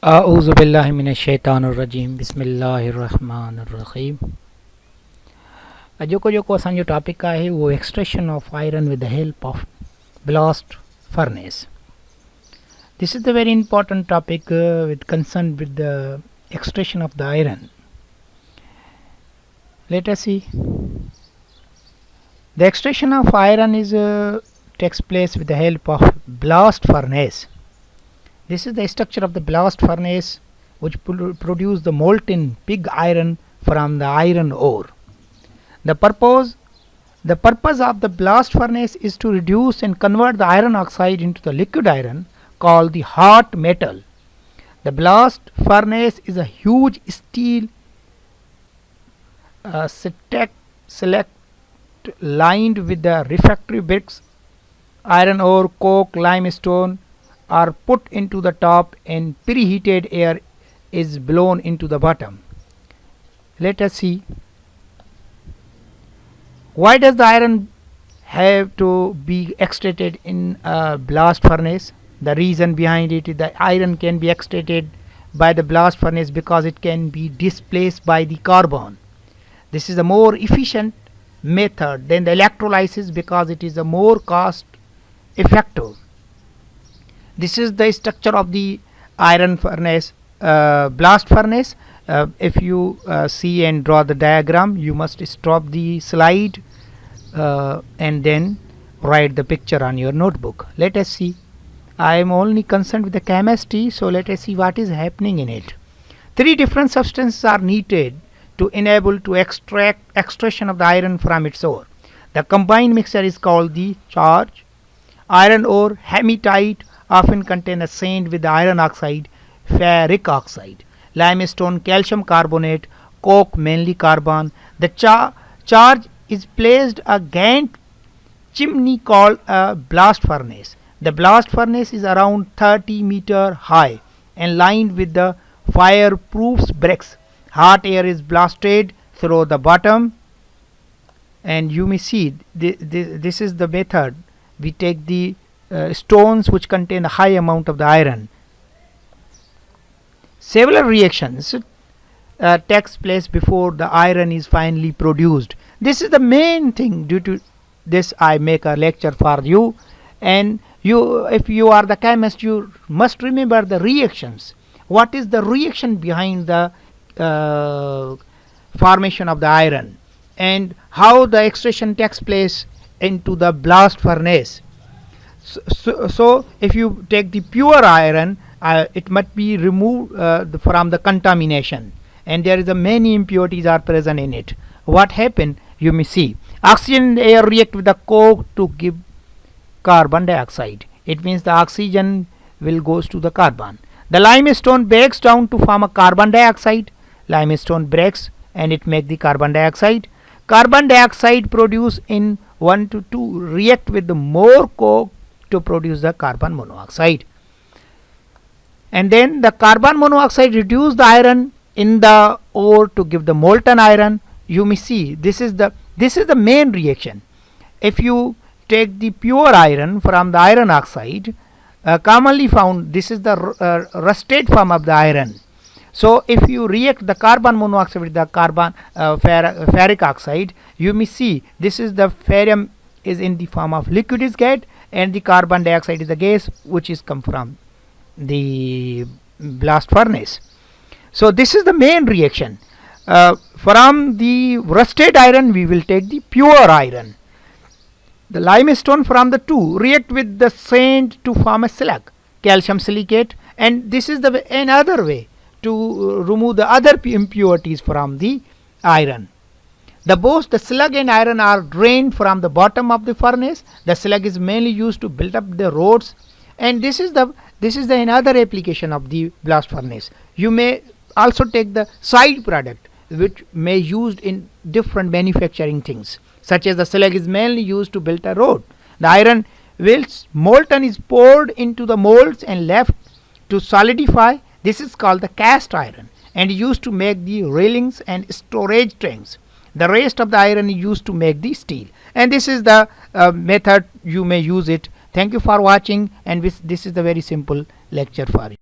आऊज़ु बिल्लाहि मिनश शैतानिर रजीम बिस्मिल्लाहिर रहमानिर रहीम। अॼु जेको असांजो टॉपिक आहे वो extraction of iron with the help of blast furnace. This is the very important topic with concern with the extraction of the iron. Let us see. The extraction of iron is takes place with the help of blast furnace. This is the structure of the blast furnace, which produce the molten pig iron from the iron ore. The purpose of the blast furnace is to reduce and convert the iron oxide into the liquid iron called the hot metal. The blast furnace is a huge steel select lined with the refractory bricks, iron ore, coke, limestone are put into the top and preheated air is blown into the bottom. Let us see. Why does the iron have to be extracted in a blast furnace? The reason behind it is the iron can be extracted by the blast furnace because it can be displaced by the carbon. This is a more efficient method than the electrolysis because it is a more cost effective. This is the structure of the iron furnace, blast furnace. If you see and draw the diagram, you must stop the slide and then write the picture on your notebook. Let us see. I am only concerned with the chemistry, so let us see what is happening in it. Three different substances are needed to enable to extraction of the iron from its ore. The combined mixture is called the charge. Iron ore, hematite, often contain a sand with the iron oxide, ferric oxide, limestone, calcium carbonate, coke, mainly carbon. The charge is placed a Gantt chimney called a blast furnace. The blast furnace is around 30 meter high and lined with the fireproof bricks. Hot air is blasted through the bottom, and you may see this is the method. We take the stones which contain a high amount of the iron. Several reactions takes place before the iron is finally produced. This is the main thing. Due to this, I make a lecture for you, and if you are the chemist, you must remember the reactions. What is the reaction behind the formation of the iron, and how the extraction takes place into the blast furnace. So if you take the pure iron, it must be removed from the contamination, and there is a many impurities are present in it. What happened? You may see oxygen in the air react with the coke to give carbon dioxide. It means the oxygen will goes to the carbon. The limestone breaks down to form a carbon dioxide. Limestone breaks and it make the carbon dioxide. Carbon dioxide produce in 1 to 2 react with the more coke to produce the carbon monoxide, and then the carbon monoxide reduce the iron in the ore to give the molten iron. You may see this is the main reaction. If you take the pure iron from the iron oxide, commonly found, this is the rusted form of the iron. So if you react the carbon monoxide with the carbon ferric oxide, you may see this is the ferrium is in the form of liquid is get, and the carbon dioxide is the gas which is come from the blast furnace. So this is the main reaction. From the rusted iron we will take the pure iron. The limestone from the two react with the sand to form a slag, calcium silicate, and this is the another way to remove the other impurities from the iron. Both the slag and iron are drained from the bottom of the furnace. The slag is mainly used to build up the roads, and this is the another application of the blast furnace. You may also take the side product which may used in different manufacturing things, such as the slag is mainly used to build a road. The iron whilst molten is poured into the molds and left to solidify. This is called the cast iron and used to make the railings and storage tanks. The rest of the iron is used to make the steel, and this is the method you may use it. Thank you for watching, and this is the very simple lecture for you.